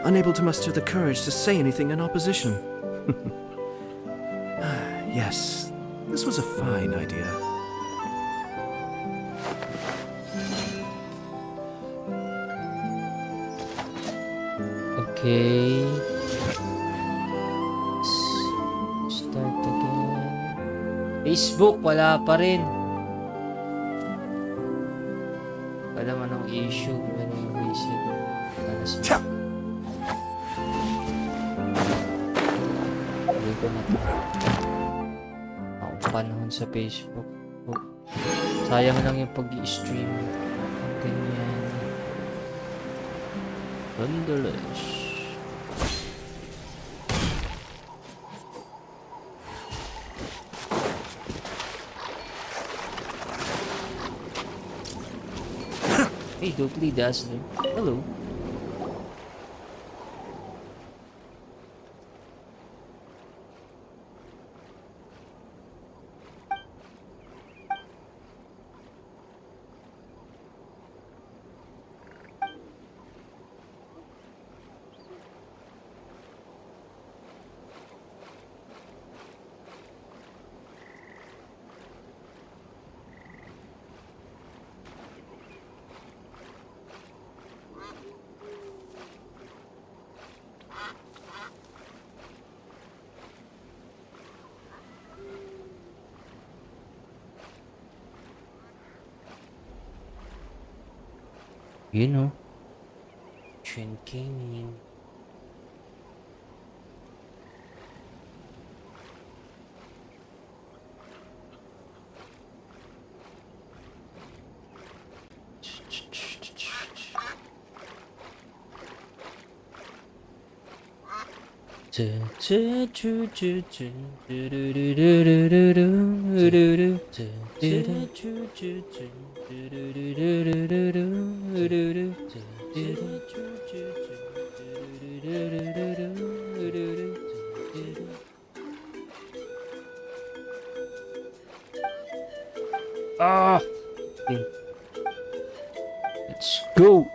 unable to muster the courage to say anything in opposition. Yes, this was a fine idea. Okay. Start again. Facebook, wala pa rin. Wala man ang issue. Wala yung visit. Wala siya. Hindi ko na ito. Ako panahon sa Facebook. Oh. Sayang lang yung pag-i-stream. Ang ganyan. Wonderless. Hey, Dopely Dazzler. Hello. You know, Jhun came in. Ah, okay. Let's go.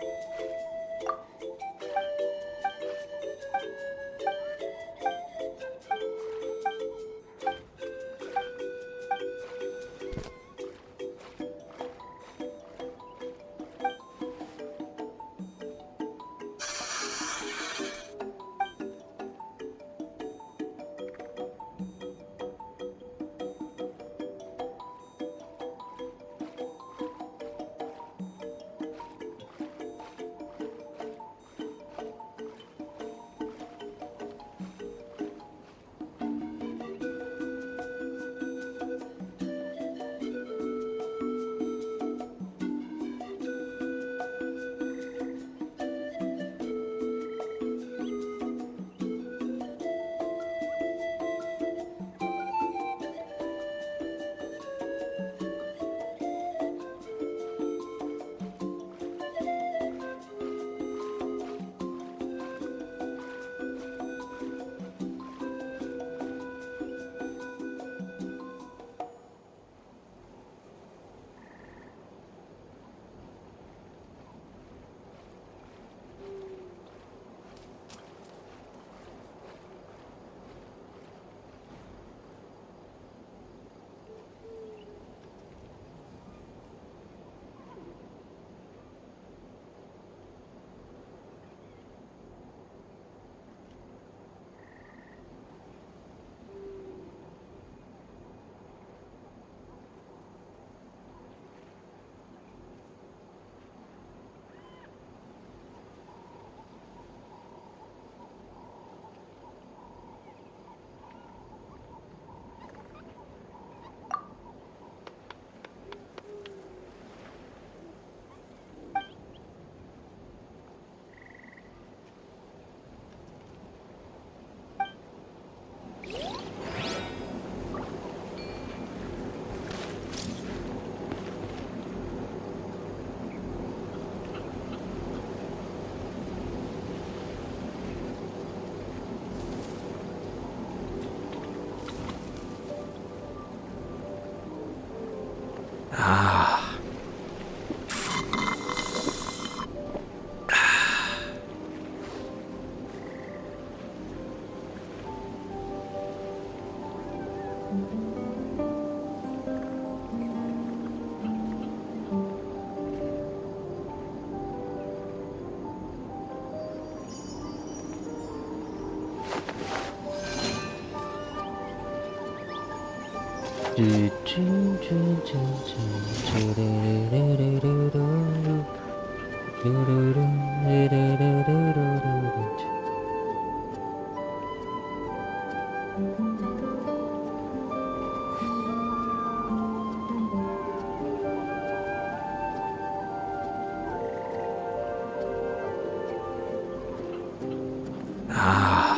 Ah.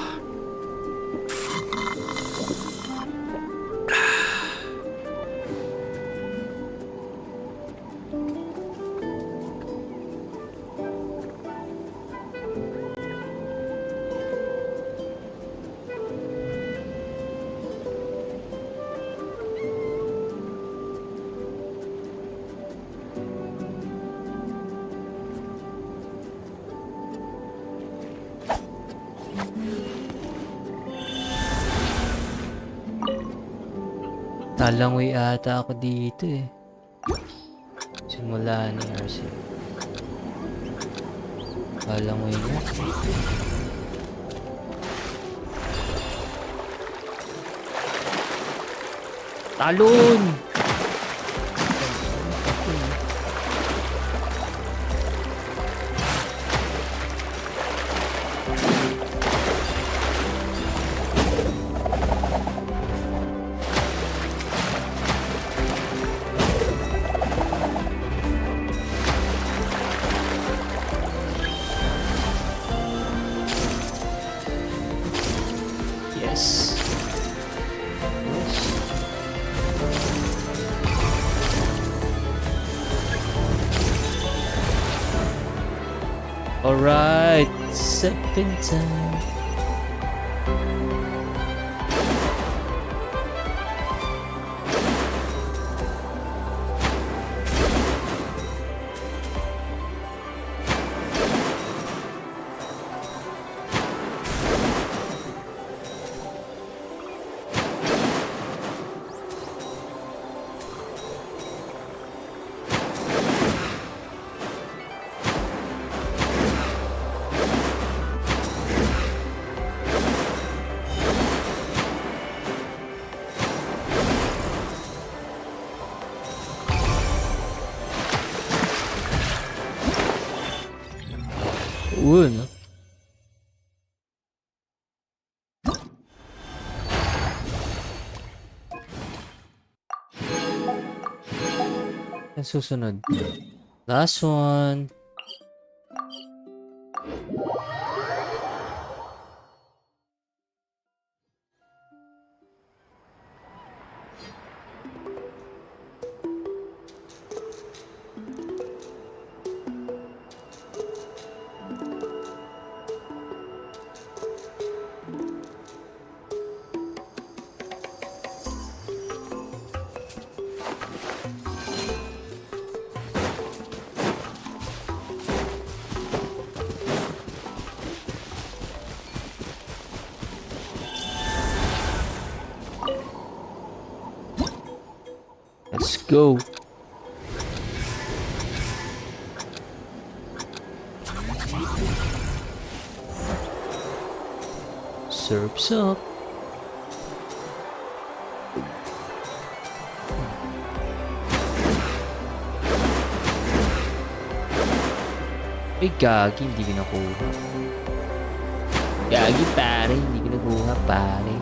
Talangoy ata ako dito eh. Simula ni RC. Talangoy na. Talon! Yes. Alright, second time. No? Ang susunod. Last one. Let's go. Surf's up. Ay, gagi, hindi ko nakuha. Gagi, pare, hindi ko nakuha, pare.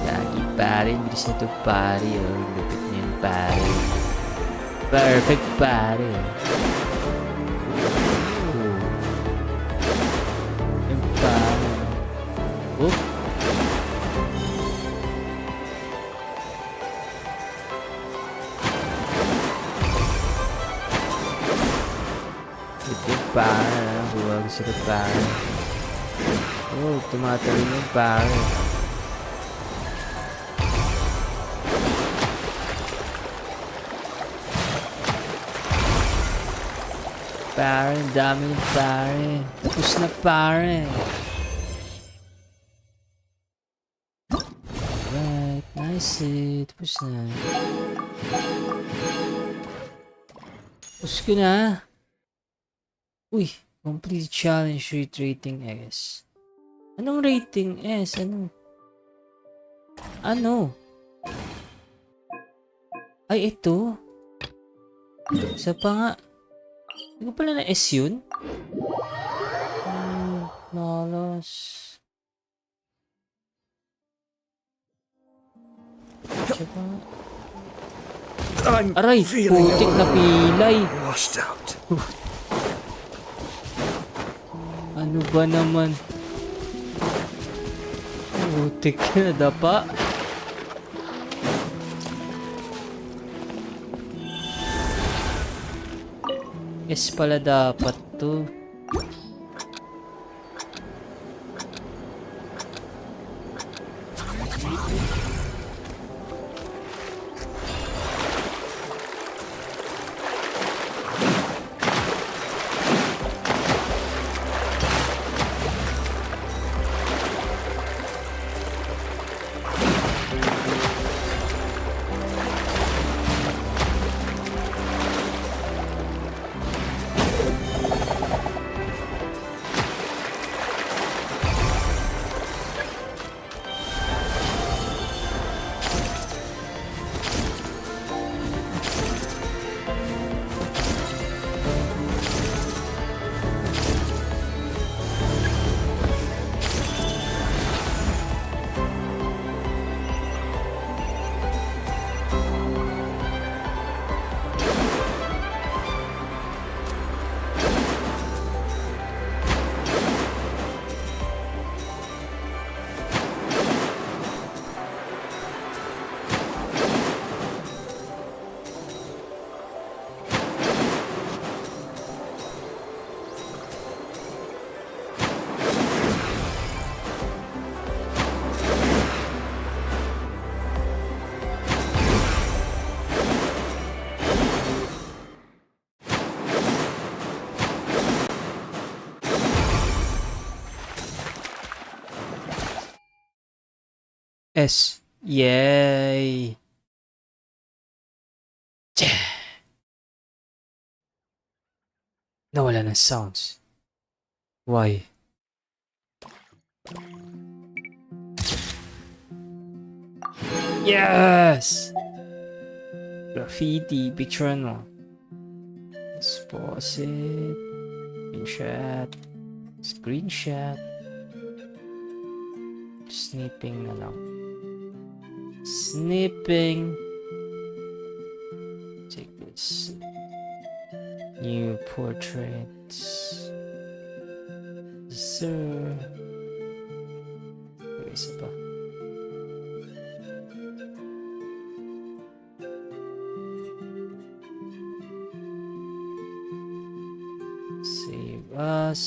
Gagi, pare, bilis na ito, pare. Oh, lupit niya yun, pare. Perfect, pare. Oh. Yung pare. Oh. Pare, huwag sila pare. Oh, tumatawin yung pare. Pare, ang dami yung pare. Tapos na pare. Right, nice eh. Tapos na. Tapos ko na. Uy, complete challenge with rating S. Anong rating S? Ano? Ay, ito. Isa pa nga. Hindi ko pala na S yun. Malas. Isa pa nga. I'm Aray, feeling putik na pilay. washed out. Ano ba naman? Putik na dapa. S pala dapat to. S. Yay! Tiyah! Nawala ng sounds. Why? Yes! Graffiti, picture mo. Let's pause it. Screenshot. Screenshot. Snipping na lang. Snipping. Take this. New portraits. Sir. Isa pa. Save us.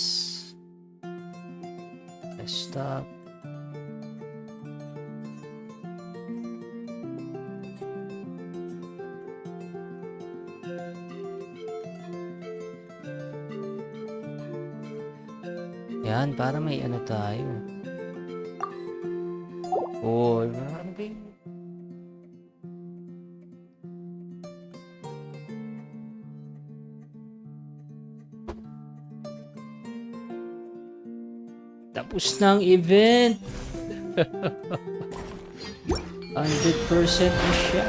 Stop. Yan, para may ano tayo. Oh, grabe. Tapos na ang event. 100% na siya.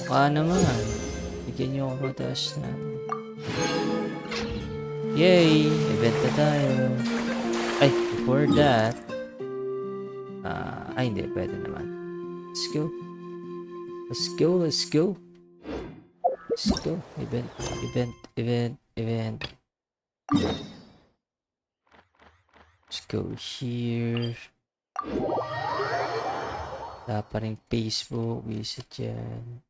Baka naman. Bigyan niyo ako mataas na. Yay! Event na tayo. Ay, before that. Ay, hindi. Pwede naman. Let's go. Let's go, let's go. Let's go. Event, event, event, event. Let's go here. Wala pa rin Facebook. Visit yan.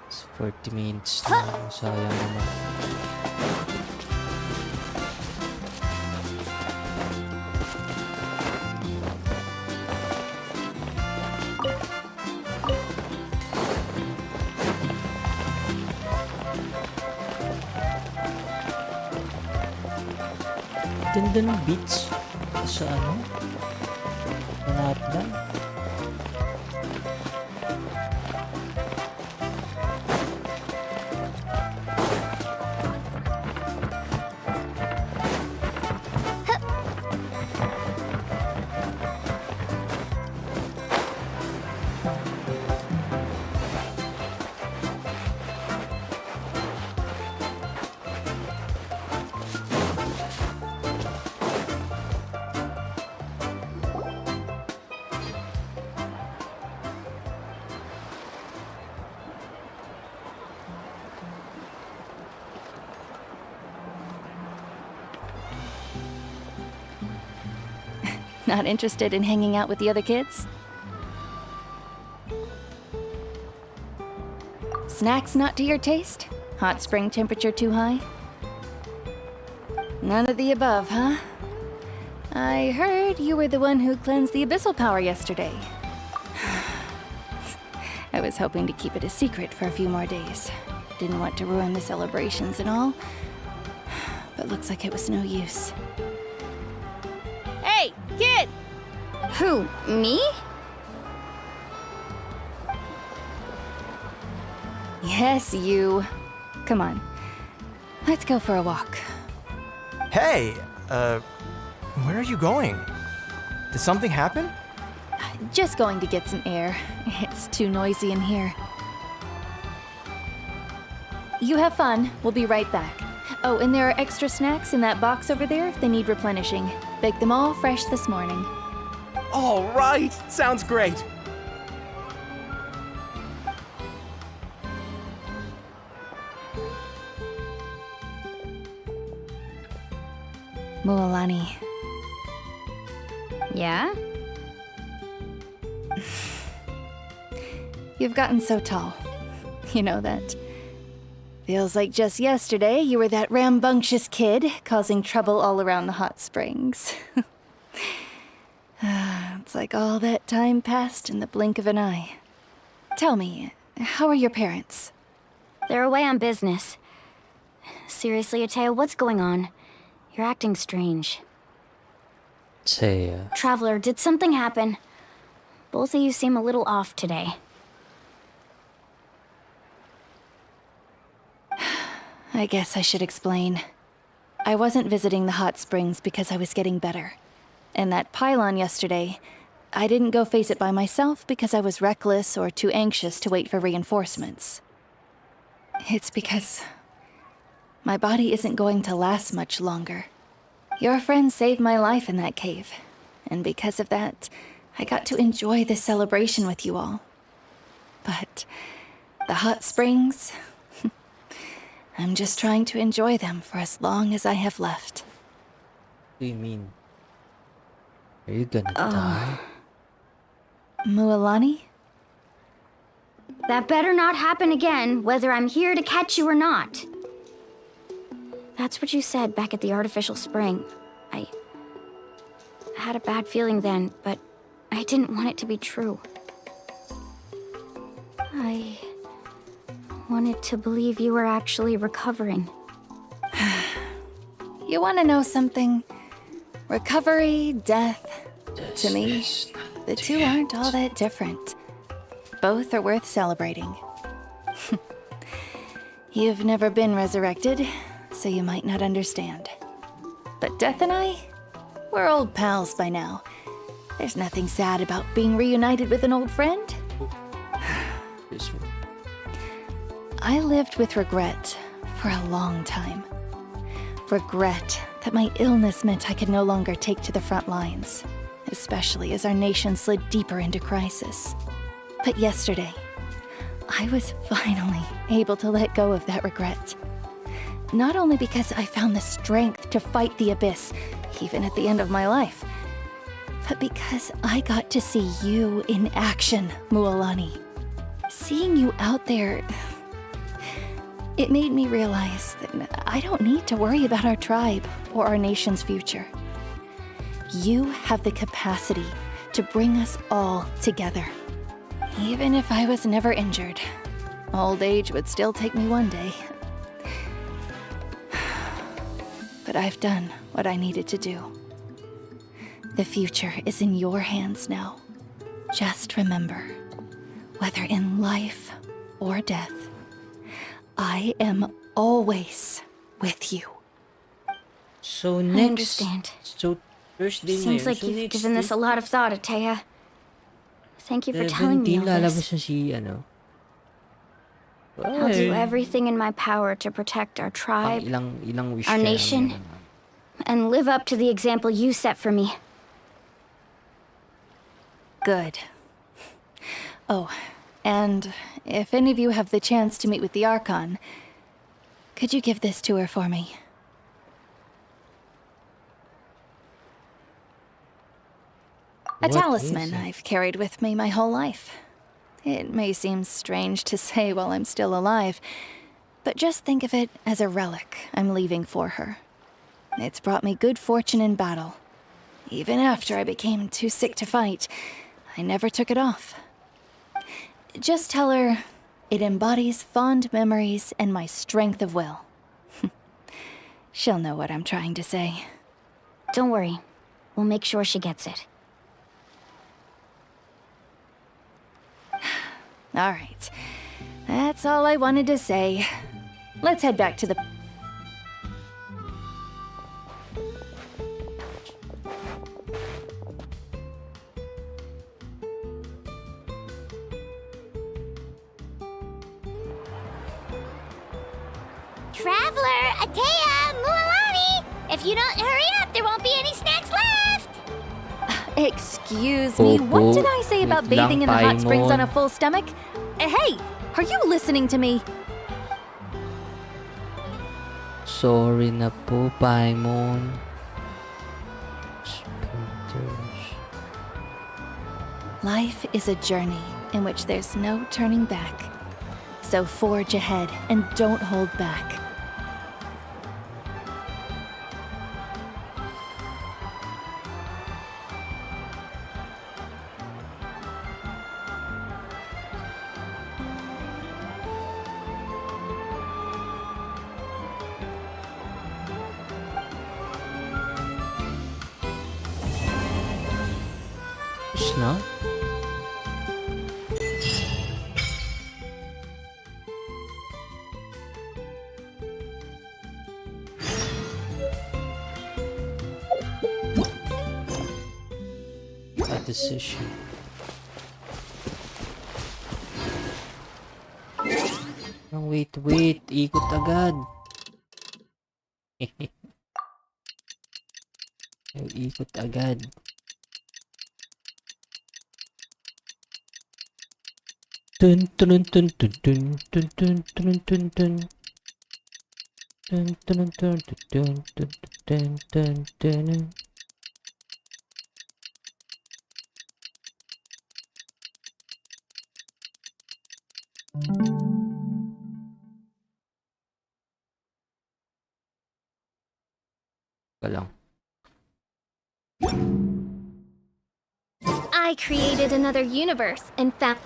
It's 40 minutes na. Sayang naman. Ganda ng beach sa ano? Manhattan. Not interested in hanging out with the other kids? Snacks not to your taste? Hot spring temperature too high? None of the above, huh? I heard you were the one who cleansed the abyssal power yesterday. I was hoping to keep it a secret for a few more days. Didn't want to ruin the celebrations and all. But looks like it was no use. Hey, kid! Who, me? Yes, you. Come on. Let's go for a walk. Hey, where are you going? Did something happen? Just going to get some air. It's too noisy in here. You have fun. We'll be right back. Oh, and there are extra snacks in that box over there if they need replenishing. Baked them all fresh this morning. All right, sounds great. Mualani, Yeah? you've gotten so tall. You know that. Feels like just yesterday you were that rambunctious kid causing trouble all around the hot springs. It's like all that time passed in the blink of an eye. Tell me, how are your parents? They're away on business. Seriously, Ateo, what's going on? You're acting strange. Say, Traveler, did something happen? Both of you seem a little off today. I guess I should explain. I wasn't visiting the hot springs because I was getting better. And that pylon yesterday, I didn't go face it by myself because I was reckless or too anxious to wait for reinforcements. It's because my body isn't going to last much longer. Your friend saved my life in that cave, and because of that, I got to enjoy this celebration with you all. But the hot springs, I'm just trying to enjoy them for as long as I have left. what do you mean? Are you gonna die? Mualani? That better not happen again, whether I'm here to catch you or not. That's what you said back at the artificial spring. I had a bad feeling then, but I didn't want it to be true. I wanted to believe you were actually recovering. You want to know something? Recovery, death, to me, the two aren't all that different. Both are worth celebrating. You've never been resurrected, so you might not understand. But Death and I, we're old pals by now. There's nothing sad about being reunited with an old friend. This one. I lived with regret for a long time. Regret that my illness meant I could no longer take to the front lines, especially as our nation slid deeper into crisis. But yesterday, I was finally able to let go of that regret. Not only because I found the strength to fight the abyss, even at the end of my life, but because I got to see you in action, Mualani. Seeing you out there, it made me realize that I don't need to worry about our tribe or our nation's future. You have the capacity to bring us all together. Even if I was never injured, old age would still take me one day. But I've done what I needed to do. The future is in your hands now. Just remember, whether in life or death, I am always with you. So I next... understand. So Thursday Seems ngayon. like So you've next given this a lot of thought, Ataya. Thank you for telling me 17 all lalabas this. na si, ano. I'll do Ay, everything in my power to protect our pang tribe ilang wish our kaya nation. meron. and live up to the example you set for me. Good. Oh, and if any of you have the chance to meet with the Archon, could you give this to her for me? A What talisman is it? I've carried with me my whole life. It may seem strange to say while I'm still alive, but just think of it as a relic I'm leaving for her. It's brought me good fortune in battle. Even after I became too sick to fight, I never took it off. Just tell her it embodies fond memories and my strength of will. She'll know what I'm trying to say. Don't worry. We'll make sure she gets it. All right. That's all I wanted to say. Let's head back to the... Traveler, Atea, Mualani! If you don't hurry up, there won't be any snacks left! Excuse me, what Opo, did I say about wait lang, bathing in the hot springs on a Paimon. full stomach? Hey, are you listening to me? Sorry na po, Paimon. Splinters. Life is a journey in which there's no turning back. So forge ahead and don't hold back. Tapos na? A decision. Oh, wait. Ikot agad. Ikot agad. Dun dun dun dun dun dun dun dun dun dun. Dun dun dun dun dun dun dun dun dun. Ka lang. I created another universe and found...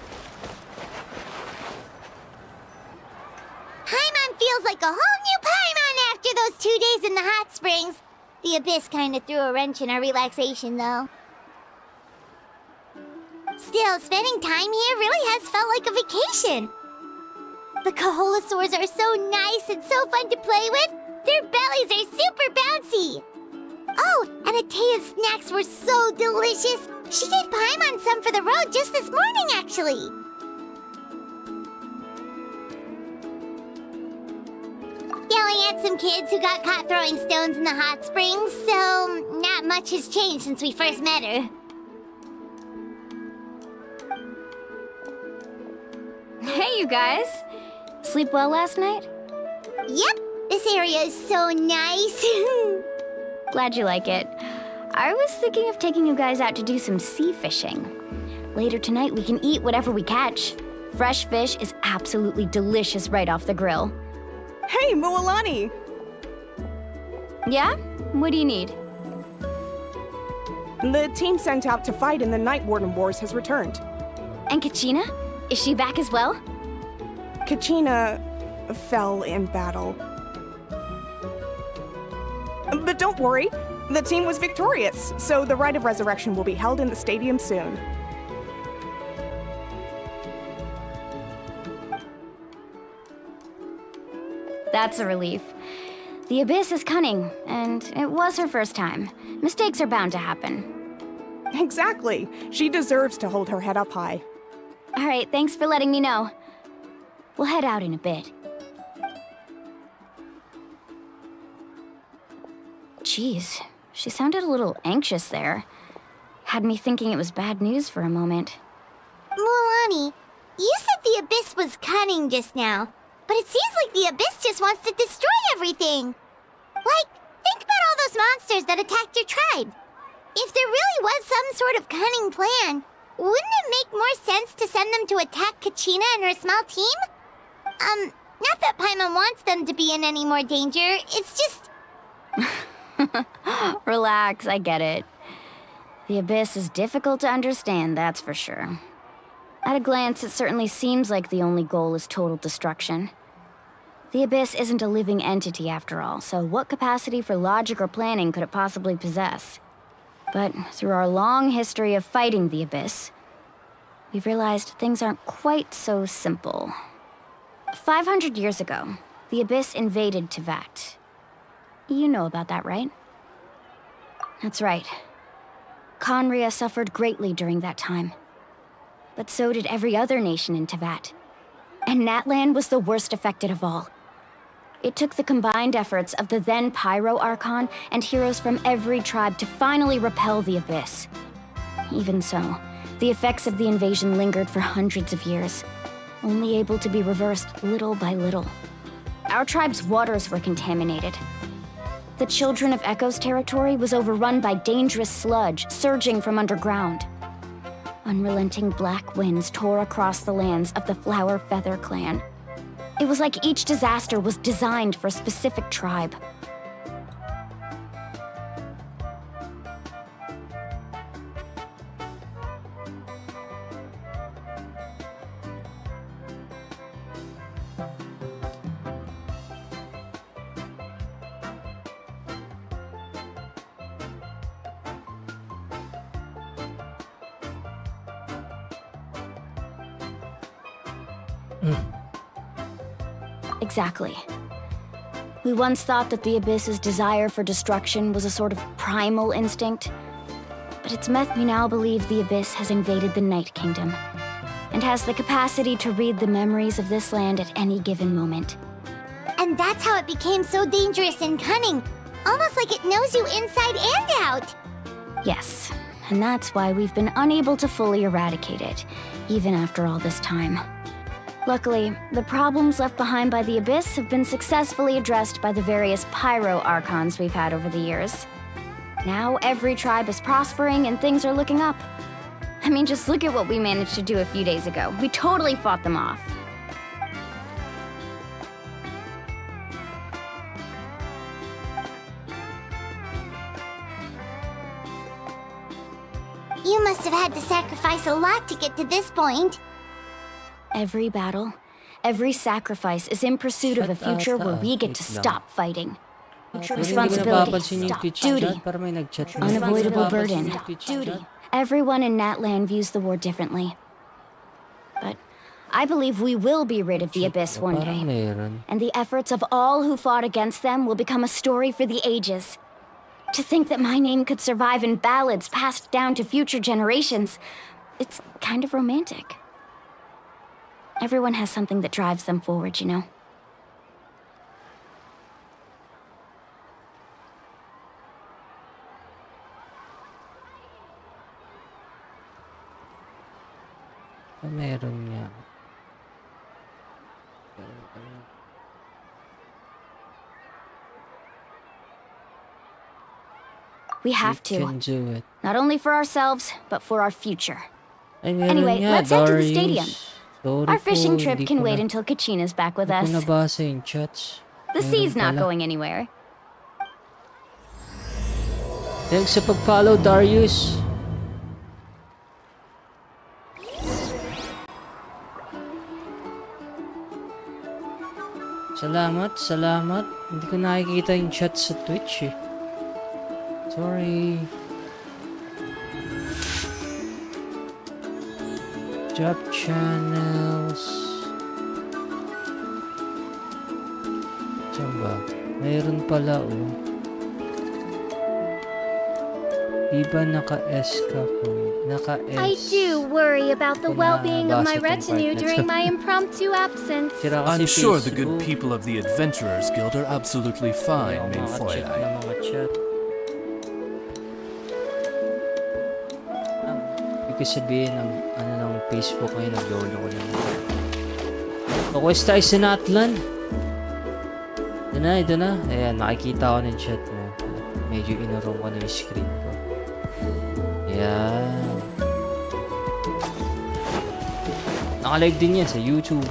Paimon feels like a whole new Paimon after those 2 days in the hot springs. The Abyss kind of threw a wrench in our relaxation, though. Still, spending time here really has felt like a vacation. The Kaholosaurs are so nice and so fun to play with. Their bellies are super bouncy. Oh, and Atea's snacks were so delicious. She gave Paimon some for the road just this morning, actually. Yelling at some kids who got caught throwing stones in the hot springs, so not much has changed since we first met her. Hey, you guys. Sleep well last night? Yep, this area is so nice. Glad you like it. I was thinking of taking you guys out to do some sea fishing. Later tonight, we can eat whatever we catch. Fresh fish is absolutely delicious right off the grill. Hey, Mualani! Yeah? What do you need? The team sent out to fight in the Night Warden Wars has returned. And Kachina? Is she back as well? Kachina fell in battle. But don't worry, the team was victorious, so the Rite of Resurrection will be held in the stadium soon. That's a relief. The Abyss is cunning, and it was her first time. Mistakes are bound to happen. Exactly. She deserves to hold her head up high. All right, thanks for letting me know. We'll head out in a bit. Jeez, she sounded a little anxious there. Had me thinking it was bad news for a moment. Mualani, you said the Abyss was cunning just now, but it seems like the Abyss just wants to destroy everything. Like, think about all those monsters that attacked your tribe. If there really was some sort of cunning plan, wouldn't it make more sense to send them to attack Kachina and her small team? Not that Paimon wants them to be in any more danger, it's just... Relax, I get it. The Abyss is difficult to understand, that's for sure. At a glance, it certainly seems like the only goal is total destruction. The Abyss isn't a living entity after all, so what capacity for logic or planning could it possibly possess? But through our long history of fighting the Abyss, we've realized things aren't quite so simple. 500 years ago, the Abyss invaded Teyvat. You know about that, right? That's right. Conria suffered greatly during that time. But so did every other nation in Teyvat. And Natlan was the worst affected of all. It took the combined efforts of the then Pyro Archon and heroes from every tribe to finally repel the Abyss. Even so, the effects of the invasion lingered for hundreds of years, only able to be reversed little by little. Our tribe's waters were contaminated. The Children of Echo's territory was overrun by dangerous sludge surging from underground. Unrelenting black winds tore across the lands of the Flower Feather clan. It was like each disaster was designed for a specific tribe. Exactly. We once thought that the Abyss's desire for destruction was a sort of primal instinct, but we now believe the Abyss has invaded the Night Kingdom, and has the capacity to read the memories of this land at any given moment. And that's how it became so dangerous and cunning, almost like it knows you inside and out. Yes, and that's why we've been unable to fully eradicate it, even after all this time. Luckily, the problems left behind by the Abyss have been successfully addressed by the various Pyro Archons we've had over the years. Now every tribe is prospering and things are looking up. I mean, just look at what we managed to do a few days ago. We totally fought them off. You must have had to sacrifice a lot to get to this point. Every battle, every sacrifice is in pursuit of a future where we get to stop fighting. Responsibility, duty, unavoidable burden, duty. Everyone in Natlan views the war differently. But I believe we will be rid of the Abyss one day. And the efforts of all who fought against them will become a story for the ages. To think that my name could survive in ballads passed down to future generations, it's kind of romantic. Everyone has something that drives them forward, you know? Meron nga. We have You to. can do it. Not only for ourselves, but for our future. Ay, meron Anyway, nga, let's head to the Darius. stadium. Sorry Our fishing po, trip hindi can ko wait na- until Kachina's back with Hindi ko us. nabasa yung chats. The Meron sea's not pala. going anywhere. Thanks sa pag-follow, Darius. Salamat, salamat. Hindi ko nakikita yung chat sa Twitch eh. Sorry. Job channels. Saan ba? Mayroon pala oh. Di ba naka-S ka po? Naka-S. I do worry about the Kung well-being of my nabasa tong retinue part na during to. my impromptu absence. Sira I'm kasi sure the good Facebook. people of the Adventurers Guild are absolutely fine, Hindi Main ako maka-check Foilai. ng mga chat. Ibig sabihin ng ano ng Facebook ngayon, naglolo ko lang. Request tayo sa Natlan. Ito na. Ayan, nakikita ko ng chat mo. Medyo inurong ko na yung screen ko. Yan. Nakalive din yan sa YouTube.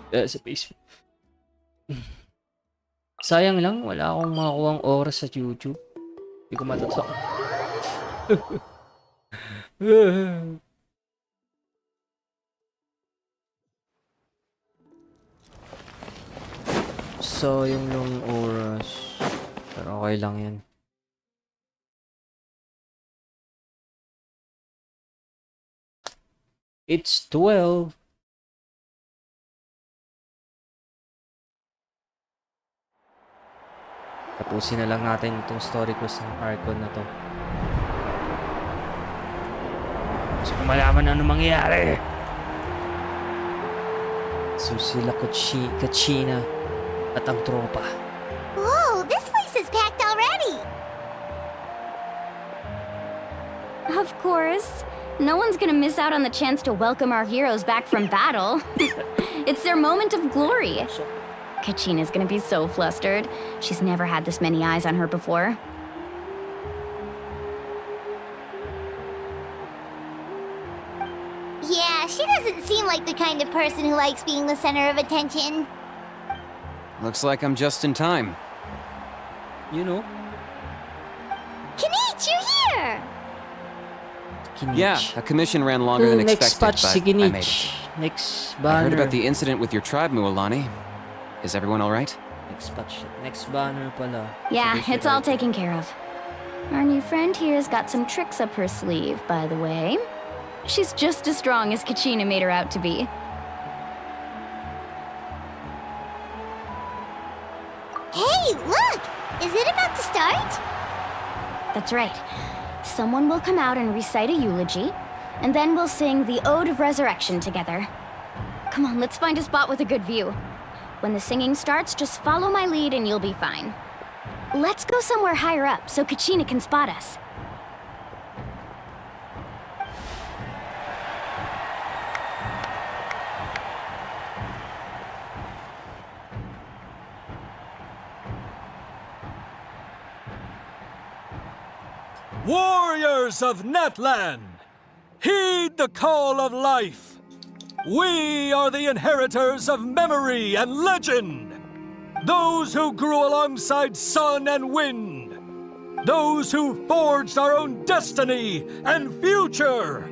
Sa Facebook. Sayang lang, wala akong makakuhang oras sa YouTube. Hindi ko matatak. Sayang lang oras. Pero okay lang yan. It's 12. Tapusin na lang natin itong story quest ng Archon na to. Gusto ko malaman ano mangyayari. So sila Kachina at ang tropa. Whoa, this place is packed already! Of course. No one's gonna miss out on the chance to welcome our heroes back from battle. It's their moment of glory. Kachina's gonna be so flustered. She's never had this many eyes on her before. Yeah, she doesn't seem like the kind of person who likes being the center of attention. Looks like I'm just in time. You know? Kinich, you're here! Kinich. Yeah, a commission ran longer than Next expected, patch but si I made Kinich. it. Next I banner. heard about the incident with your tribe, Mualani. Is everyone all right? Next patch. Next banner pala. Yeah, Sige, it's all sige. taken care of. Our new friend here's got some tricks up her sleeve, by the way. She's just as strong as Kachina made her out to be. Hey, look! Is it about to start? That's right. Someone will come out and recite a eulogy, and then we'll sing the Ode of Resurrection together. Come on, let's find a spot with a good view. When the singing starts, just follow my lead and you'll be fine. Let's go somewhere higher up so Kachina can spot us. Warriors of Netland, heed the call of life. We are the inheritors of memory and legend. Those who grew alongside sun and wind. Those who forged our own destiny and future.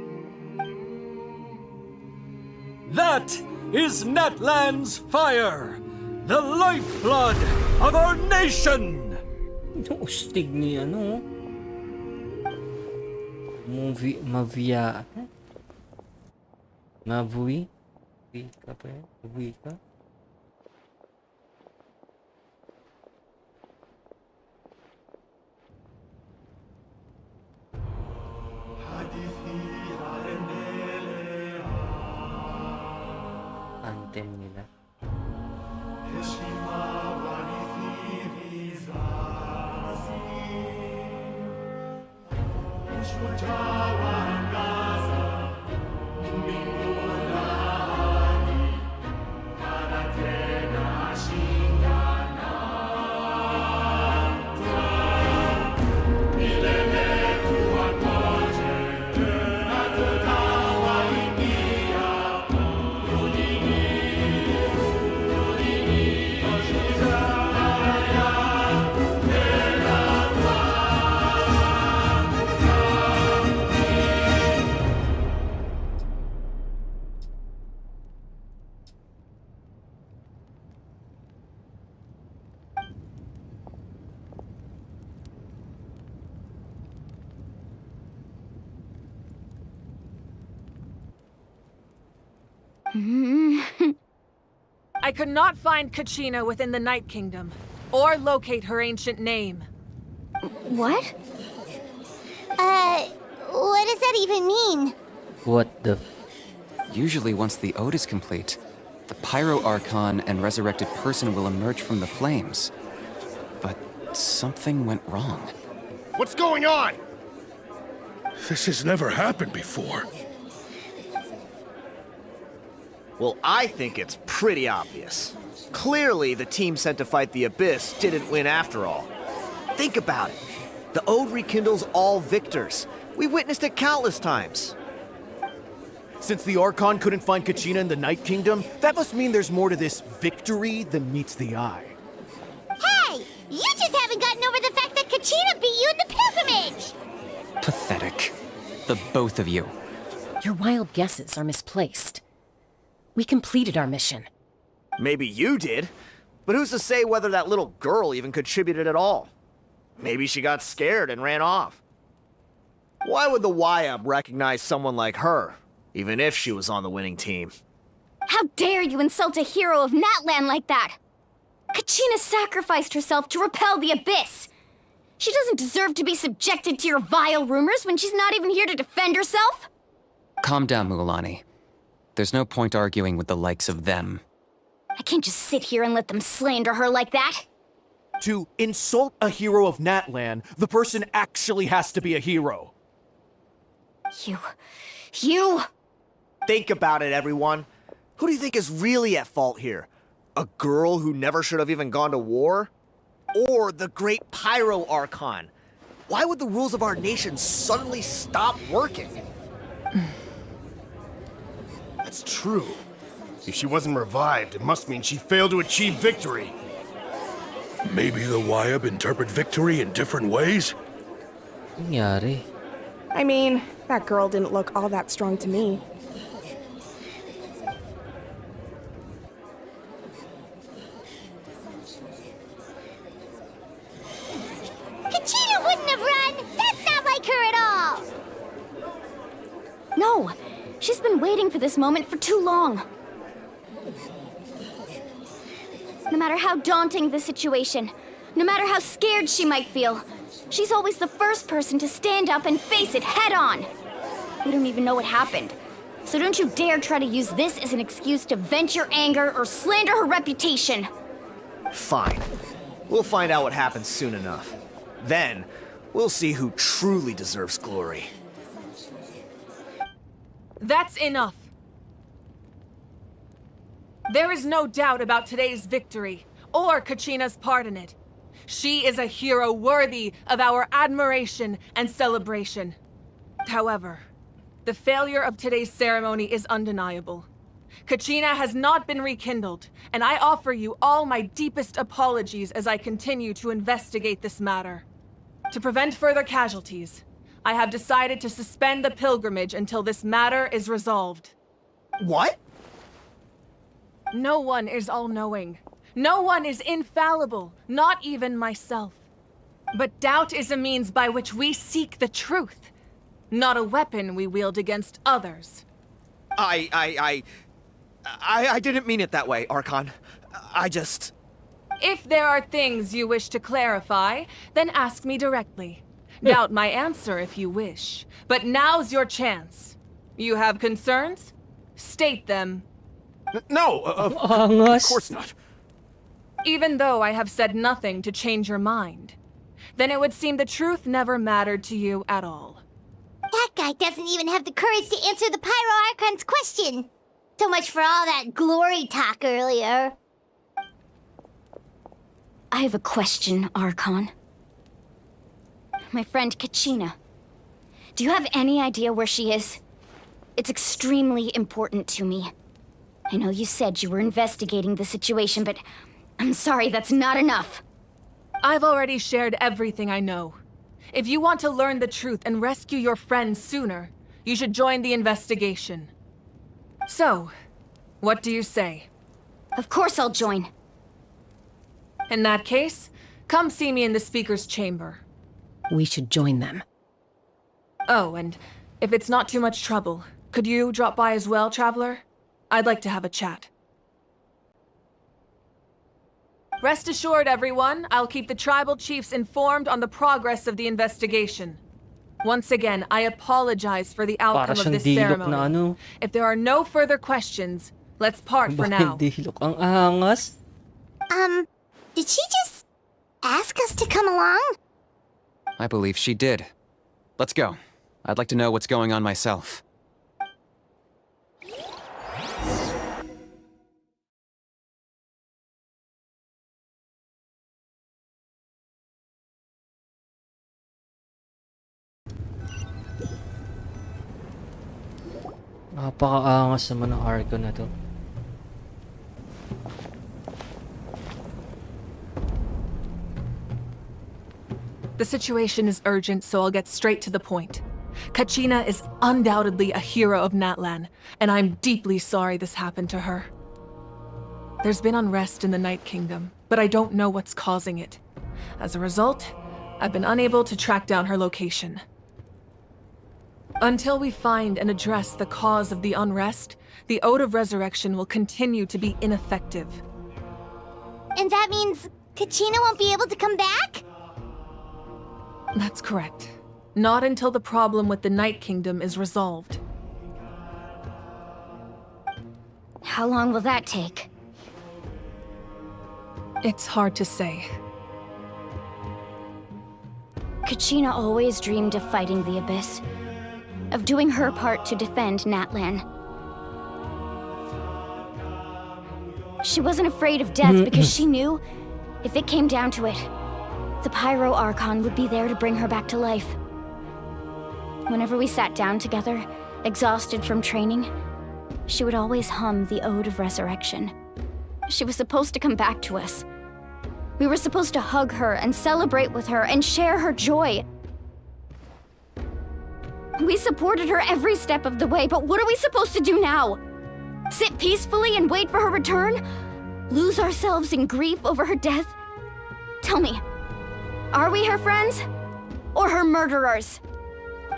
That is Netland's fire, the lifeblood of our nation. Ustig ni ano. Mavia. Mavui? Mavui ka pa yan? Mavui ka? Anthem nila. I could not find Kachina within the Night Kingdom, or locate her ancient name. What? What does that even mean? What the Usually once the ode is complete, the Pyro Archon and resurrected person will emerge from the flames. But something went wrong. What's going on? This has never happened before. Well, I think it's pretty obvious. Clearly, the team sent to fight the Abyss didn't win after all. Think about it. The Ode rekindles all victors. We've witnessed it countless times. Since the Archon couldn't find Kachina in the Night Kingdom, that must mean there's more to this victory than meets the eye. Hey! You just haven't gotten over the fact that Kachina beat you in the pilgrimage! Pathetic. The both of you. Your wild guesses are misplaced. We completed our mission. Maybe you did, but who's to say whether that little girl even contributed at all? Maybe she got scared and ran off. Why would the YUB recognize someone like her, even if she was on the winning team? How dare you insult a hero of Natlan like that? Kachina sacrificed herself to repel the Abyss. She doesn't deserve to be subjected to your vile rumors when she's not even here to defend herself. Calm down, Mualani. There's no point arguing with the likes of them. I can't just sit here and let them slander her like that. To insult a hero of Natlan, the person actually has to be a hero. You... Think about it, everyone. Who do you think is really at fault here? A girl who never should have even gone to war? Or the great Pyro Archon? Why would the rules of our nation suddenly stop working? That's true. If she wasn't revived, it must mean she failed to achieve victory. Maybe the YUB interpret victory in different ways? Nangyari? I mean, that girl didn't look all that strong to me. Kachina wouldn't have run! That's not like her at all! No, she's been waiting for this moment for too long. No matter how daunting the situation, no matter how scared she might feel, she's always the first person to stand up and face it head on. We don't even know what happened, so don't you dare try to use this as an excuse to vent your anger or slander her reputation. Fine. We'll find out what happens soon enough. Then, we'll see who truly deserves glory. That's enough. There is no doubt about today's victory, or Kachina's part in it. She is a hero worthy of our admiration and celebration. However, the failure of today's ceremony is undeniable. Kachina has not been rekindled, and I offer you all my deepest apologies as I continue to investigate this matter. To prevent further casualties, I have decided to suspend the pilgrimage until this matter is resolved. What? No one is all-knowing. No one is infallible, not even myself. But doubt is a means by which we seek the truth, not a weapon we wield against others. I didn't mean it that way, Archon. I just... If there are things you wish to clarify, then ask me directly. Doubt my answer if you wish. But now's your chance. You have concerns? State them. No, of course not. Even though I have said nothing to change your mind, then it would seem the truth never mattered to you at all. That guy doesn't even have the courage to answer the Pyro Archon's question. So much for all that glory talk earlier. I have a question, Archon. My friend Kachina. Do you have any idea where she is? It's extremely important to me. I know you said you were investigating the situation, but I'm sorry, that's not enough. I've already shared everything I know. If you want to learn the truth and rescue your friend sooner, you should join the investigation. So, what do you say? Of course I'll join. In that case, come see me in the speaker's chamber. We should join them. Oh, and if it's not too much trouble, could you drop by as well, Traveler? I'd like to have a chat. Rest assured, everyone, I'll keep the tribal chiefs informed on the progress of the investigation. Once again, I apologize for the outcome of this ceremony. If there are no further questions, let's part for now. Ang angas. Did she just ask us to come along? I believe she did. Let's go. I'd like to know what's going on myself. Napakaangas naman ng arco na to. The situation is urgent, so I'll get straight to the point. Kachina is undoubtedly a hero of Natlan, and I'm deeply sorry this happened to her. There's been unrest in the Night Kingdom, but I don't know what's causing it. As a result, I've been unable to track down her location. Until we find and address the cause of the unrest, the Ode of Resurrection will continue to be ineffective. And that means Kachina won't be able to come back? That's correct. Not until the problem with the Night Kingdom is resolved. How long will that take? It's hard to say. Kachina always dreamed of fighting the Abyss, of doing her part to defend Natlan. She wasn't afraid of death because she knew, if it came down to it, the Pyro Archon would be there to bring her back to life. Whenever we sat down together, exhausted from training, she would always hum the Ode of Resurrection. She was supposed to come back to us. We were supposed to hug her and celebrate with her and share her joy. We supported her every step of the way, but what are we supposed to do now? Sit peacefully and wait for her return? Lose ourselves in grief over her death? Tell me, are we her friends? Or her murderers?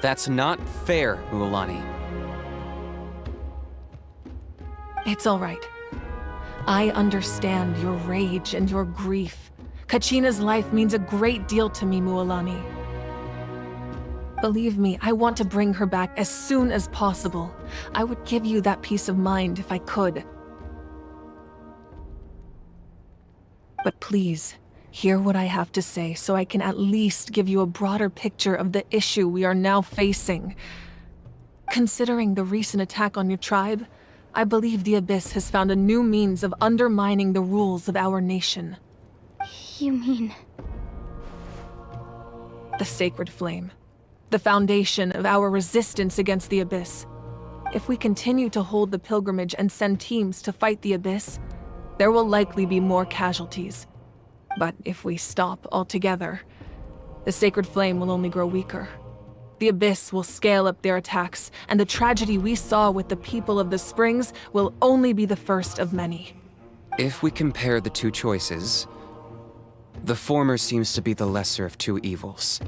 That's not fair, Mualani. It's all right. I understand your rage and your grief. Kachina's life means a great deal to me, Mualani. Believe me, I want to bring her back as soon as possible. I would give you that peace of mind if I could. But please, hear what I have to say so I can at least give you a broader picture of the issue we are now facing. Considering the recent attack on your tribe, I believe the Abyss has found a new means of undermining the rules of our nation. You mean... The Sacred Flame. The foundation of our resistance against the Abyss. If we continue to hold the pilgrimage and send teams to fight the Abyss, there will likely be more casualties. But if we stop altogether, the Sacred Flame will only grow weaker. The Abyss will scale up their attacks, and the tragedy we saw with the people of the Springs will only be the first of many. If we compare the two choices, the former seems to be the lesser of two evils.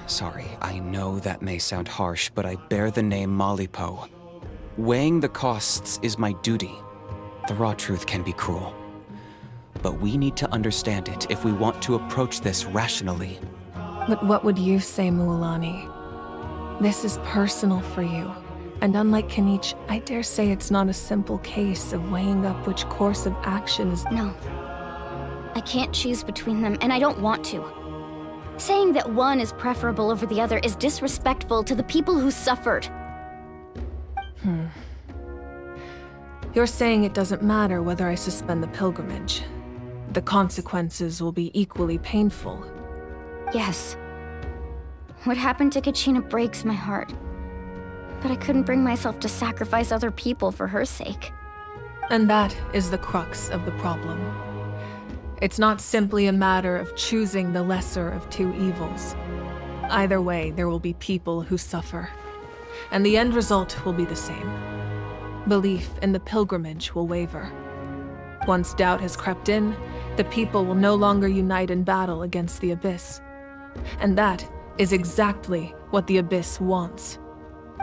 Sorry, I know that may sound harsh, but I bear the name Malipo. Weighing the costs is my duty. The raw truth can be cruel. But we need to understand it if we want to approach this rationally. But what would you say, Mualani? This is personal for you. And unlike Kanich, I dare say it's not a simple case of weighing up which course of action is... No. I can't choose between them, and I don't want to. Saying that one is preferable over the other is disrespectful to the people who suffered. You're saying it doesn't matter whether I suspend the pilgrimage. The consequences will be equally painful. Yes. What happened to Kachina breaks my heart. But I couldn't bring myself to sacrifice other people for her sake. And that is the crux of the problem. It's not simply a matter of choosing the lesser of two evils. Either way, there will be people who suffer. And the end result will be the same. Belief in the pilgrimage will waver. Once doubt has crept in, the people will no longer unite in battle against the Abyss. And that is exactly what the Abyss wants.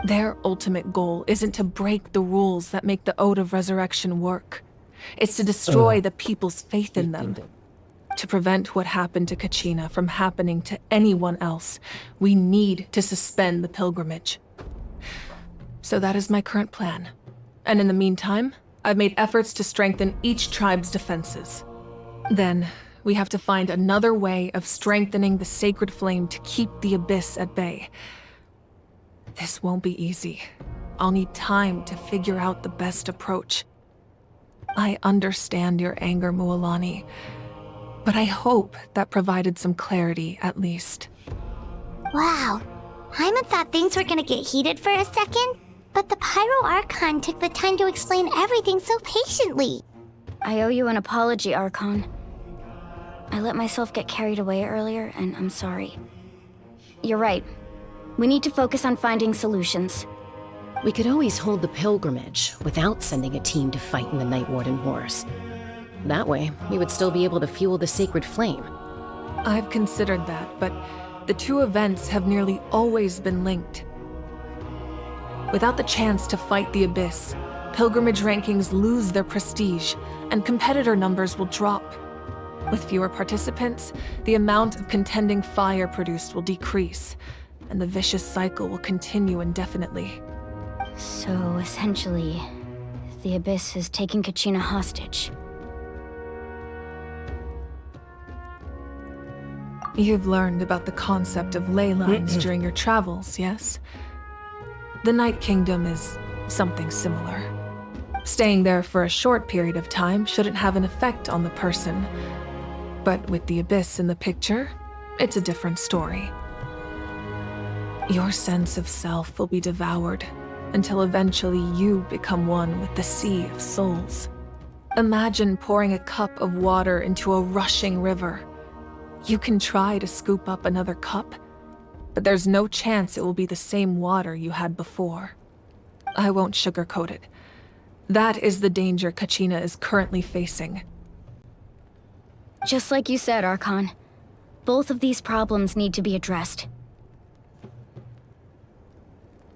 Their ultimate goal isn't to break the rules that make the Ode of Resurrection work. It's to destroy the people's faith in them. To prevent what happened to Kachina from happening to anyone else, we need to suspend the pilgrimage. So that is my current plan. And in the meantime, I've made efforts to strengthen each tribe's defenses. Then, we have to find another way of strengthening the Sacred Flame to keep the Abyss at bay. This won't be easy. I'll need time to figure out the best approach. I understand your anger, Mualani, but I hope that provided some clarity at least. Wow. Hyman thought things were gonna get heated for a second, But the Pyro Archon took the time to explain everything so patiently. I owe you an apology, Archon. I let myself get carried away earlier, and I'm sorry. You're right. We need to focus on finding solutions. We could always hold the pilgrimage without sending a team to fight in the Night Warden Wars. That way, we would still be able to fuel the sacred flame. I've considered that, but the two events have nearly always been linked. Without the chance to fight the Abyss, pilgrimage rankings lose their prestige, and competitor numbers will drop. With fewer participants, the amount of contending fire produced will decrease, and the vicious cycle will continue indefinitely. So, essentially, the Abyss is taking Kachina hostage. You've learned about the concept of ley lines during your travels, yes? The Night Kingdom is something similar. Staying there for a short period of time shouldn't have an effect on the person. But with the Abyss in the picture, it's a different story. Your sense of self will be devoured until eventually you become one with the Sea of Souls. Imagine pouring a cup of water into a rushing river. You can try to scoop up another cup, but there's no chance it will be the same water you had before. I won't sugarcoat it. That is the danger Kachina is currently facing. Just like you said, Archon. Both of these problems need to be addressed.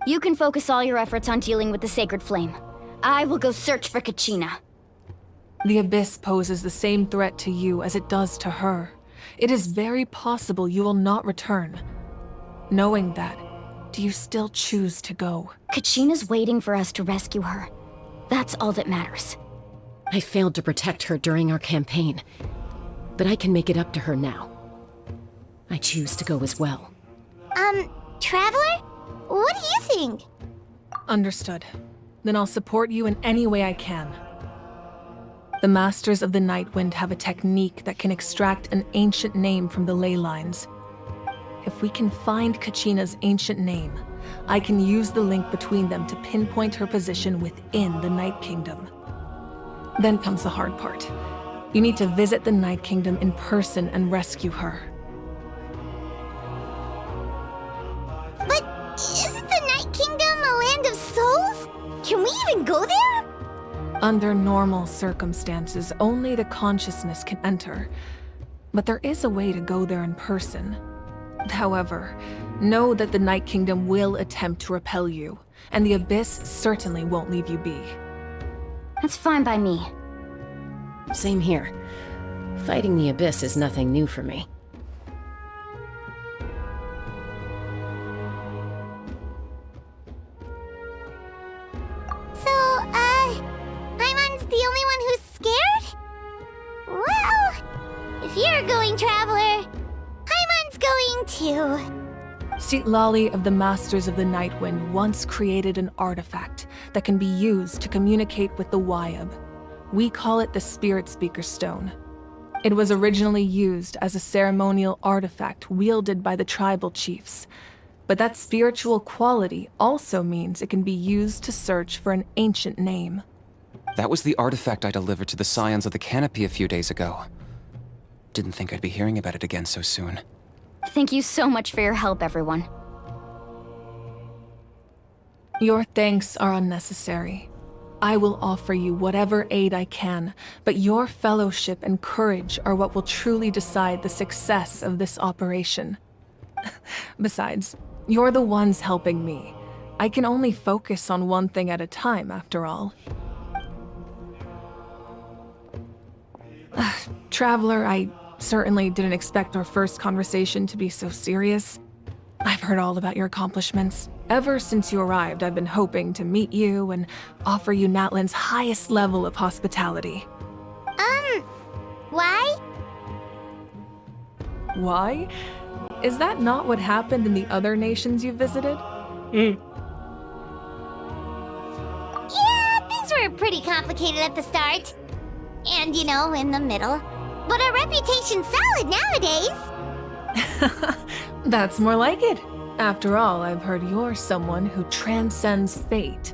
You can focus all your efforts on dealing with the Sacred Flame. I will go search for Kachina. The Abyss poses the same threat to you as it does to her. It is very possible you will not return. Knowing that, do you still choose to go? Kachina's waiting for us to rescue her. That's all that matters. I failed to protect her during our campaign, but I can make it up to her now. I choose to go as well. Traveler? What do you think? Understood. Then I'll support you in any way I can. The Masters of the Nightwind have a technique that can extract an ancient name from the ley lines. If we can find Kachina's ancient name, I can use the link between them to pinpoint her position within the Night Kingdom. Then comes the hard part. You need to visit the Night Kingdom in person and rescue her. But isn't the Night Kingdom a land of souls? Can we even go there? Under normal circumstances, only the consciousness can enter. But there is a way to go there in person. However, know that the Night Kingdom will attempt to repel you, and the Abyss certainly won't leave you be. That's fine by me. Same here. Fighting the Abyss is nothing new for me. So, Paimon's the only one who's scared? Well, if you're going, Traveler, Paimon's going too. Citlali of the Masters of the Nightwind once created an artifact that can be used to communicate with the Wyab. We call it the Spirit Speaker Stone. It was originally used as a ceremonial artifact wielded by the tribal chiefs, but that spiritual quality also means it can be used to search for an ancient name. That was the artifact I delivered to the Scions of the Canopy a few days ago. Didn't think I'd be hearing about it again so soon. Thank you so much for your help, everyone. Your thanks are unnecessary. I will offer you whatever aid I can, but your fellowship and courage are what will truly decide the success of this operation. Besides, you're the ones helping me. I can only focus on one thing at a time, after all. Traveler, I certainly didn't expect our first conversation to be so serious. I've heard all about your accomplishments. Ever since you arrived, I've been hoping to meet you and offer you Natlan's highest level of hospitality. Why? Why? Is that not what happened in the other nations you visited? Yeah, things were pretty complicated at the start. And, you know, in the middle. But our reputation's solid nowadays. That's more like it. After all, I've heard you're someone who transcends fate.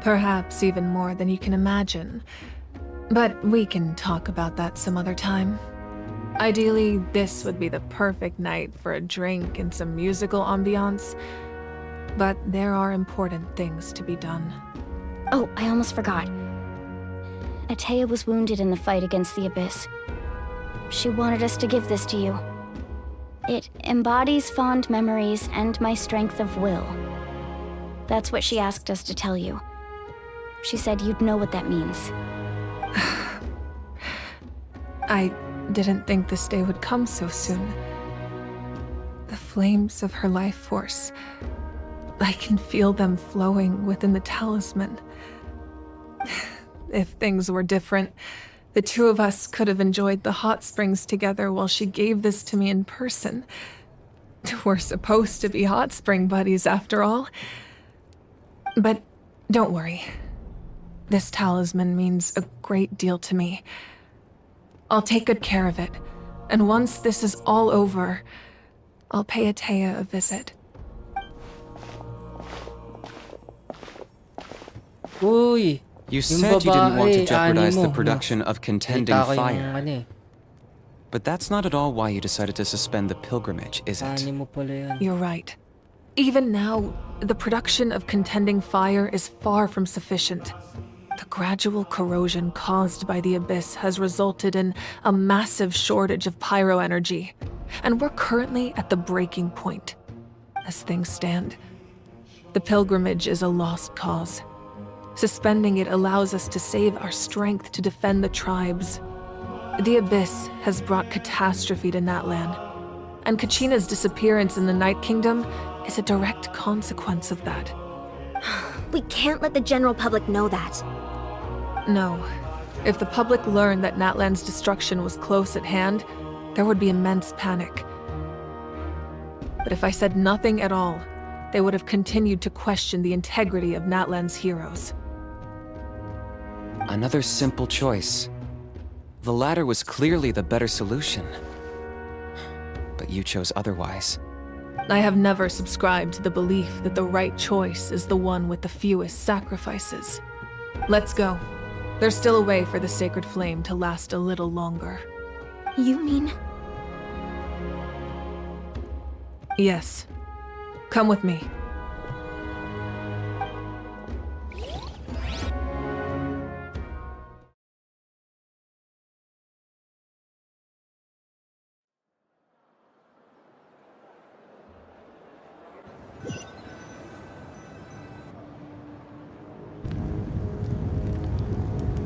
Perhaps even more than you can imagine. But we can talk about that some other time. Ideally, this would be the perfect night for a drink and some musical ambiance. But there are important things to be done. Oh, I almost forgot. Atea was wounded in the fight against the Abyss. She wanted us to give this to you. It embodies fond memories and my strength of will. That's what she asked us to tell you. She said you'd know what that means. I didn't think this day would come so soon. The flames of her life force. I can feel them flowing within the talisman. If things were different, the two of us could have enjoyed the hot springs together while she gave this to me in person. We're supposed to be hot spring buddies after all. But don't worry. This talisman means a great deal to me. I'll take good care of it, and once this is all over, I'll pay Atea a visit. Uy! You yung said you didn't want to babae, jeopardize ani the mo, production of contending Nakita ko yung fire. ano eh. But that's not at all why you decided to suspend the pilgrimage, is it? Ani mo pala yun. You're right. Even now, the production of contending fire is far from sufficient. The gradual corrosion caused by the Abyss has resulted in a massive shortage of pyro energy, and we're currently at the breaking point. As things stand, the pilgrimage is a lost cause. Suspending it allows us to save our strength to defend the tribes. The Abyss has brought catastrophe to Natlan, and Kachina's disappearance in the Night Kingdom is a direct consequence of that. We can't let the general public know that. No. If the public learned that Natlan's destruction was close at hand, there would be immense panic. But if I said nothing at all, they would have continued to question the integrity of Natlan's heroes. Another simple choice. The latter was clearly the better solution. But you chose otherwise. I have never subscribed to the belief that the right choice is the one with the fewest sacrifices. Let's go. There's still a way for the sacred flame to last a little longer. You mean? Yes. Come with me.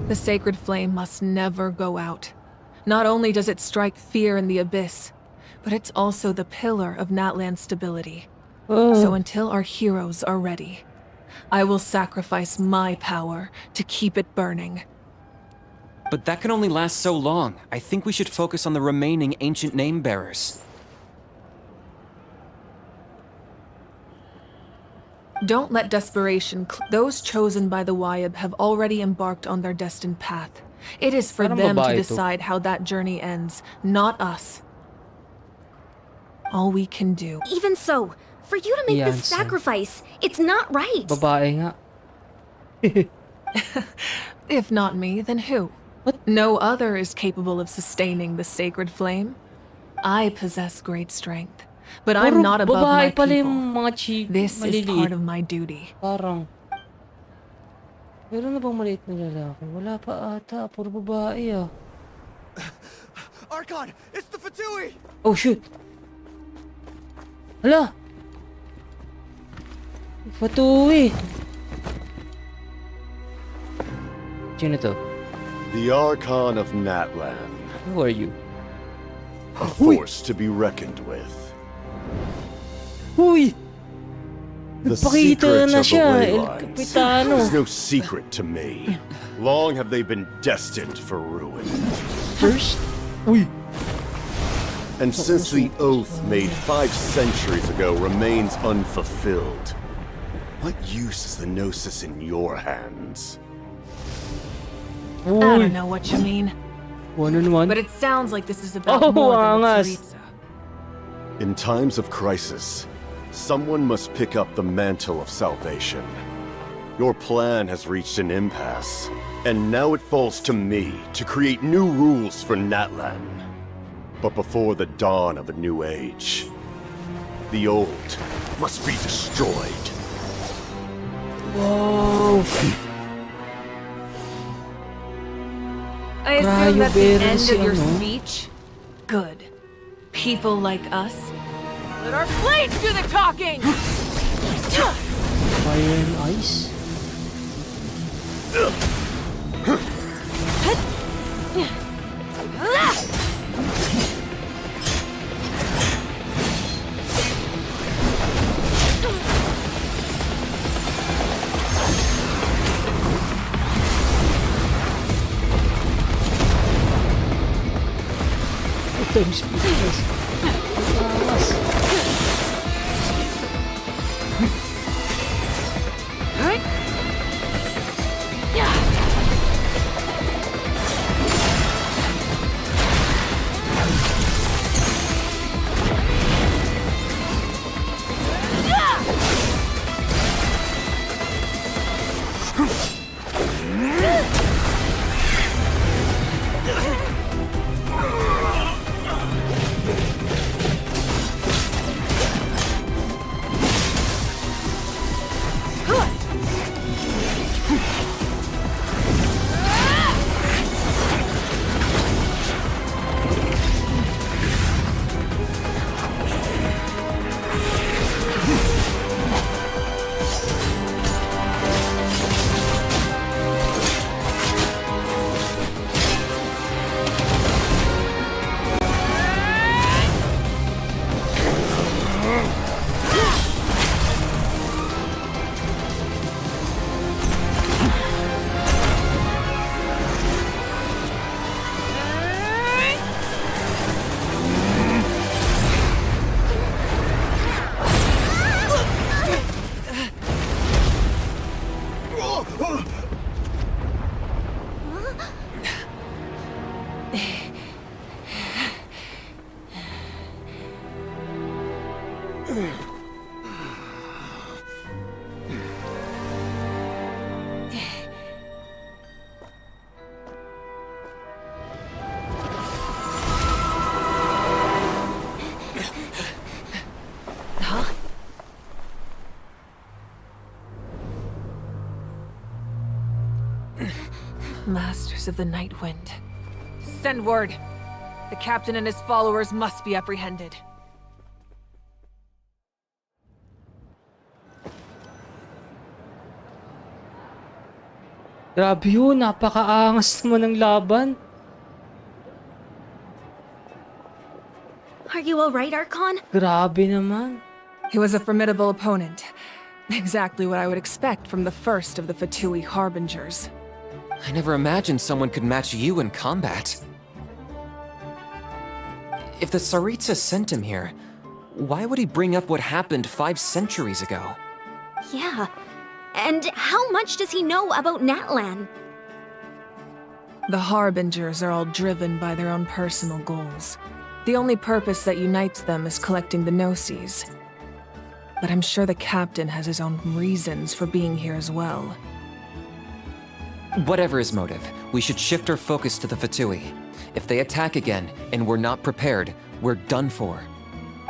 The sacred flame must never go out. Not only does it strike fear in the Abyss, but it's also the pillar of Natlan's stability. So until our heroes are ready, I will sacrifice my power to keep it burning. But that can only last so long. I think we should focus on the remaining ancient name bearers. Don't let desperation those chosen by the Wayab have already embarked on their destined path. It is for Parang them to babae to. decide how that journey ends, not us. All we can do. Even so, for you to make this Jansen. sacrifice, it's not right. Babae nga. If not me, then who? No other is capable of sustaining the sacred flame. I possess great strength, but I'm Puro not above my babae pala yung people. mga chief. This is maliliit. part of my duty. Parang. Meron na bang maliit na lalaki? Wala pa ata. Puro babae ah. Archon, it's the Fatui! Oh shoot! Hala! Fatui! Sino to? The Archon of Natlan. Who are you? A force to be reckoned with. Huy! The Nagpakita secret na of the siya, El Waylines Capitano. is no secret to me. Long have they been destined for ruin. First? Uy! And since the oath made 5 centuries ago remains unfulfilled, what use is the Gnosis in your hands? I don't know what you mean. One-on-one? But it sounds like this is about Oh, more than the angas. Tsaritsa. In times of crisis, Someone must pick up the mantle of salvation. Your plan has reached an impasse, and now it falls to me to create new rules for Natlan. But before the dawn of a new age, the old must be destroyed. Wow! I assume that's the Grabe end si of your ano? speech? Good. People like us. Let our blades do the talking! Fire and ice? Ito yung speedless. Tawas. Masters of the Night Wind. Send word. The captain and his followers must be apprehended. Grabe yun, napakaangas naman ng laban. Are you alright, Archon? Grabe naman. He was a formidable opponent. Exactly what I would expect from the first of the Fatui Harbingers. I never imagined someone could match you in combat. If the Tsaritsa sent him here, why would he bring up what happened 5 centuries ago? Yeah. And how much does he know about Natlan? The Harbingers are all driven by their own personal goals. The only purpose that unites them is collecting the Gnosis. But I'm sure the captain has his own reasons for being here as well. Whatever his motive, we should shift our focus to the Fatui. If they attack again, and we're not prepared, we're done for.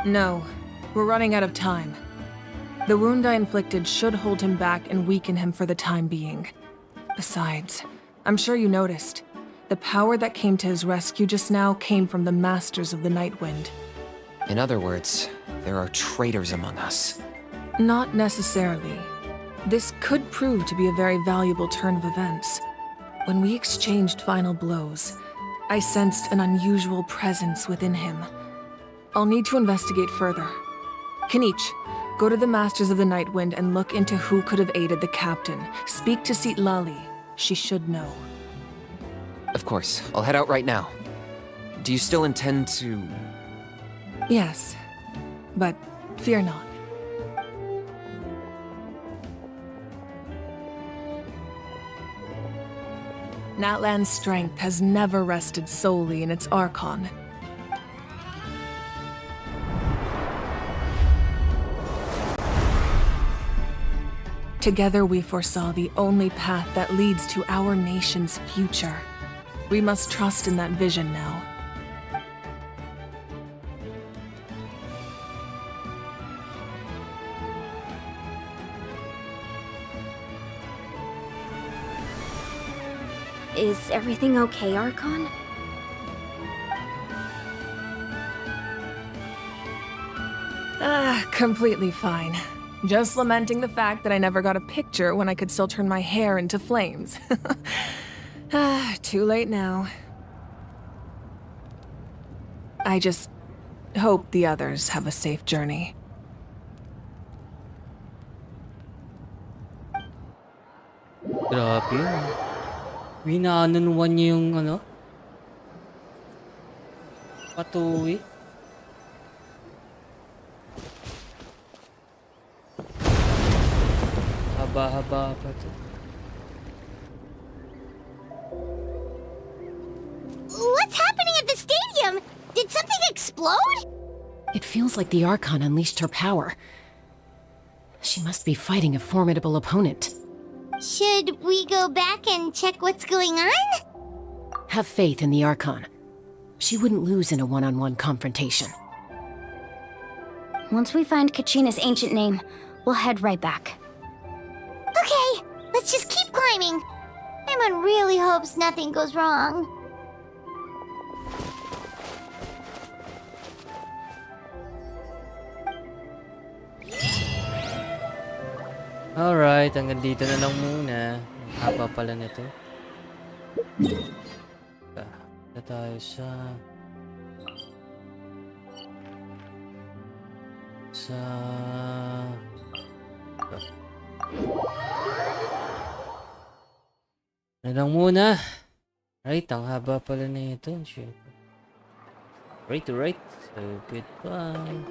No, we're running out of time. The wound I inflicted should hold him back and weaken him for the time being. Besides, I'm sure you noticed, the power that came to his rescue just now came from the Masters of the Night Wind. In other words, there are traitors among us. Not necessarily. This could prove to be a very valuable turn of events. When we exchanged final blows, I sensed an unusual presence within him. I'll need to investigate further. Kinich, go to the Masters of the Night Wind and look into who could have aided the captain. Speak to Sitlali. She should know. Of course, I'll head out right now. Do you still intend to... Yes, but fear not. Natlan's strength has never rested solely in its Archon. Together we foresaw the only path that leads to our nation's future. We must trust in that vision now. Is everything okay, Archon? Completely fine. Just lamenting the fact that I never got a picture when I could still turn my hair into flames. Too late now. I just hope the others have a safe journey. Grabe yun. Winaanunuan niya yung ano? Patuwi. Haba-haba pa to. What's happening at the stadium? Did something explode? It feels like the Archon unleashed her power. She must be fighting a formidable opponent. Should we go back and check what's going on? Have faith in the Archon. She wouldn't lose in a one-on-one confrontation. Once we find Kachina's ancient name, we'll head right back. Okay, let's just keep climbing. Paimon really hopes nothing goes wrong. Alright, hanggang dito na lang muna. Ang haba pala nito. Na tayo sa... Na lang muna. Right, ang haba pala na ito. Right. So, goodbye.